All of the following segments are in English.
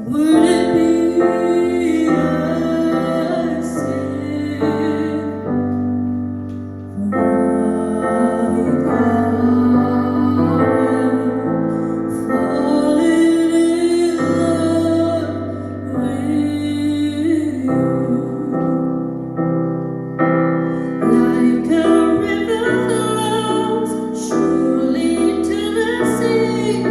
Would it be a sin for I falling in love with you? Like a river flows surely to the sea,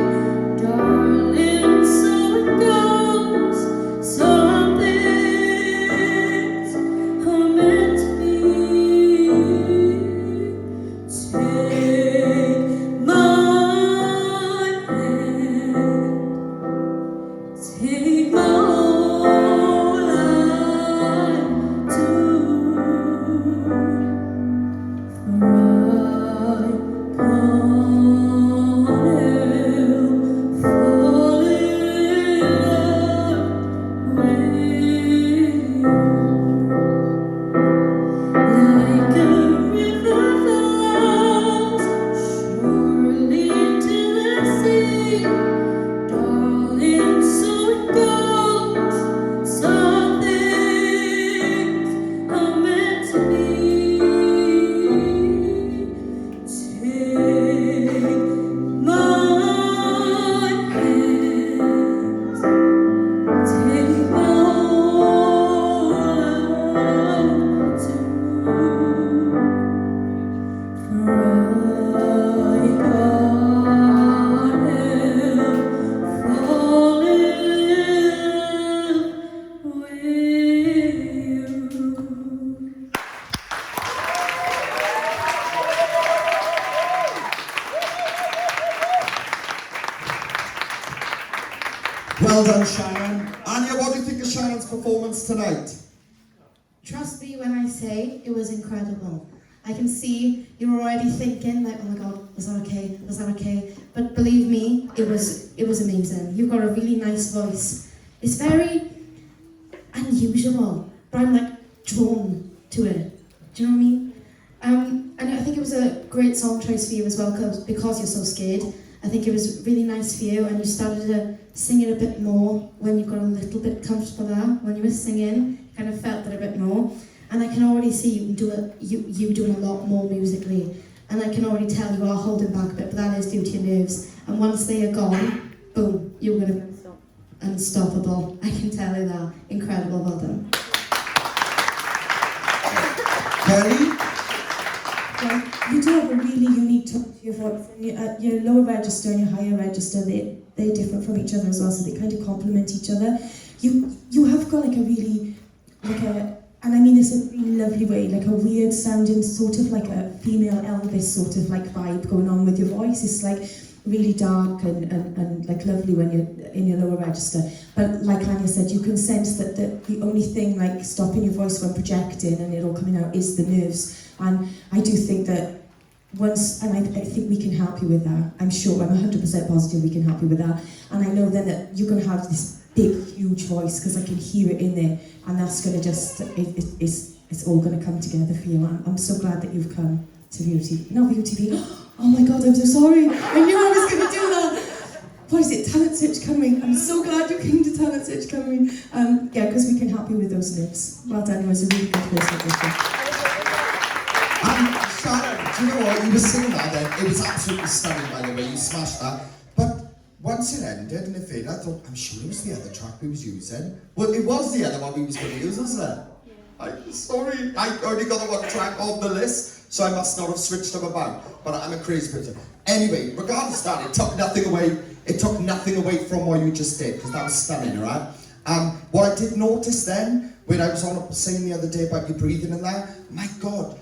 darling, so it goes. Some things are meant to be. Take my hand, take my whole life too. Well done, Shannon. Anya, what do you think of Shannon's performance tonight? Trust me when I say it was incredible. I can see you were already thinking like, oh my God, was that okay? Was that okay? But believe me, it was amazing. You've got a really nice voice. It's very unusual, but I'm like drawn to it. Do you know what I mean? And I think it was a great song choice for you as well, because you're so scared. I think it was really nice for you, and you started to sing it a bit more when you got a little bit comfortable there. When you were singing, you kind of felt it a bit more. And I can already see you doing a lot more musically. And I can already tell you are holding back a bit, but that is due to your nerves. And once they are gone, boom, you're going to unstoppable. I can tell you that. Incredible, well done. Kelly? You do have a really unique tone to your voice. And your lower register and your higher register, they're different from each other as well, so they kind of complement each other. You have got like a really, and I mean this in a really lovely way, like a weird sounding, sort of like a female Elvis sort of like vibe going on with your voice. It's like really dark and like lovely when you're in your lower register. But like Anya said, you can sense that the only thing like stopping your voice from projecting and it all coming out is the nerves. And I do think that once, and I think we can help you with that. I'm sure, I'm 100% positive we can help you with that. And I know then that you're going to have this big, huge voice, because I can hear it in there, and that's going to just, it's all going to come together for you. I'm so glad that you've come to VOTV. Not VOTV, oh my God, I'm so sorry. I knew I was going to do that. What is it, Talent Search Cymru? I'm so glad you came to Talent Search Cymru. Yeah, because we can help you with those nerves. Well done, you was a really good person. Shannon, do you know what? You were singing that then. It was absolutely stunning, by the way. You smashed that. But once it ended and it faded, I thought, I'm sure it was the other track we was using. Well, it was the other one we was going to use, wasn't it? I'm sorry. I only got the one track on the list, so I must not have switched them about. But I'm a crazy person. Anyway, regardless of that, it took nothing away. It took nothing away from what you just did, because that was stunning, right? What I did notice then, when I was on saying the other day about you breathing and that, my God.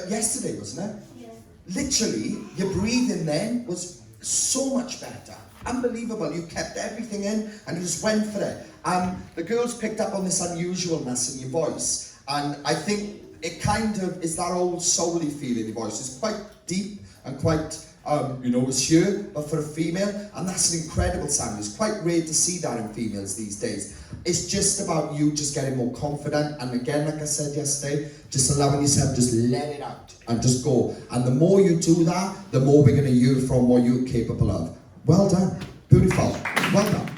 Yesterday, wasn't it? Yeah. Literally, your breathing then was so much better. Unbelievable. You kept everything in and you just went for it. The girls picked up on this unusualness in your voice, and I think it kind of is that old soul-y feel in your voice. It's quite deep and quite, monsieur, but for a female, and that's an incredible sound. It's quite rare to see that in females these days. It's just about you just getting more confident, and again, like I said yesterday, just allowing yourself, just let it out and just go. And the more you do that, the more we're going to hear from what you're capable of. Well done. Beautiful. Well done.